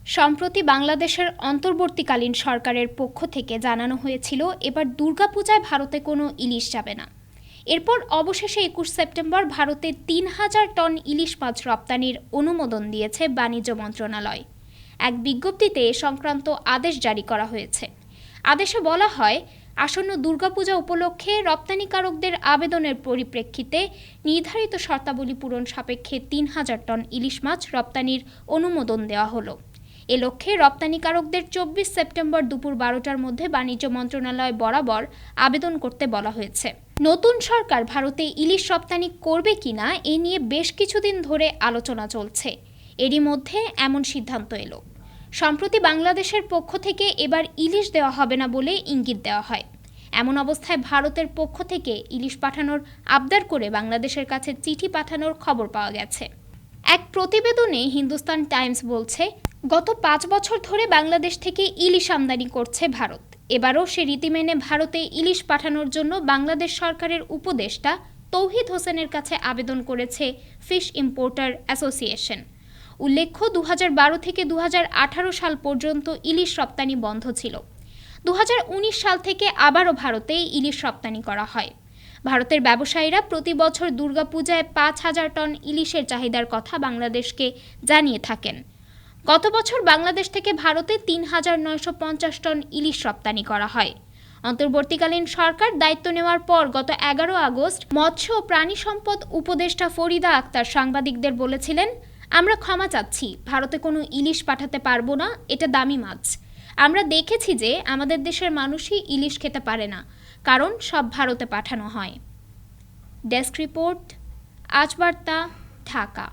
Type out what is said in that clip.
সম্প্রতি বাংলাদেশের অন্তর্বর্তীকালীন সরকারের পক্ষ থেকে জানানো হয়েছিল এবার দুর্গাপূজায় ভারতে কোনো ইলিশ যাবে না। এরপর অবশেষে ২১ সেপ্টেম্বর ভারতে ৩,০০০ টন ইলিশ মাছ রপ্তানির অনুমোদন দিয়েছে বাণিজ্য মন্ত্রণালয়। এক বিজ্ঞপ্তিতে এ সংক্রান্ত আদেশ জারি করা হয়েছে। আদেশে বলা হয়, আসন্ন দুর্গাপূজা উপলক্ষে রপ্তানিকারকদের আবেদনের পরিপ্রেক্ষিতে নির্ধারিত শর্তাবলী পূরণ সাপেক্ষে ৩,০০০ টন ইলিশ মাছ রপ্তানির অনুমোদন দেওয়া হলো। এ লক্ষ্যে রপ্তানিকারকদের ২৪ সেপ্টেম্বর দুপুর ১২টার মধ্যে বাণিজ্য মন্ত্রণালয় বরাবর আবেদন করতে বলা হয়েছে। নতুন সরকার ভারতে ইলিশ রপ্তানি করবে কিনা এ নিয়ে বেশ কিছুদিন ধরে আলোচনা চলছে। এরই মধ্যে এমন সিদ্ধান্ত এলো। সম্প্রতি বাংলাদেশের পক্ষ থেকে এবার ইলিশ দেওয়া হবে না বলে ইঙ্গিত দেওয়া হয়। এমন অবস্থায় ভারতের পক্ষ থেকে ইলিশ পাঠানোর আবদার করে বাংলাদেশের কাছে চিঠি পাঠানোর খবর পাওয়া গেছে। এক প্রতিবেদনে হিন্দুস্তান টাইমস বলছে, গত ৫ বছর ধরে বাংলাদেশ থেকে ইলিশ আমদানি করছে ভারত। এবারও সে রীতি মেনে ভারতে ইলিশ পাঠানোর জন্য বাংলাদেশ সরকারের উপদেষ্টা তৌহিদ হোসেনের কাছে আবেদন করেছে ফিশ ইম্পোর্টার অ্যাসোসিয়েশন। উল্লেখ্য, ২০১২ থেকে ২০১৮ সাল পর্যন্ত ইলিশ রপ্তানি বন্ধ ছিল। ২০১৯ সাল থেকে আবারও ভারতে ইলিশ রপ্তানি করা হয়। ভারতের ব্যবসায়ীরা প্রতি বছর দুর্গাপূজায় ৫,০০০ টন ইলিশের চাহিদার কথা বাংলাদেশকে জানিয়ে থাকেন। গত বছর বাংলাদেশ থেকে ভারতে ৩,৯৫০ টন ইলিশ রপ্তানি করা হয়। অন্তর্বর্তীকালীন সরকার দায়িত্ব নেওয়ার পর গত ১১ আগস্ট মৎস্য ও প্রাণী সম্পদ উপদেষ্টা ফরিদা আক্তার সাংবাদিকদের বলেছিলেন, আমরা ক্ষমা চাচ্ছি, ভারতে কোনো ইলিশ পাঠাতে পারবো না, এটা দামি মাছ। আমরা দেখেছি যে আমাদের দেশের মানুষই ইলিশ খেতে পারে না, কারণ সব ভারতে পাঠানো হয়। ডেস্ক রিপোর্ট, আজ বার্তা, ঢাকা।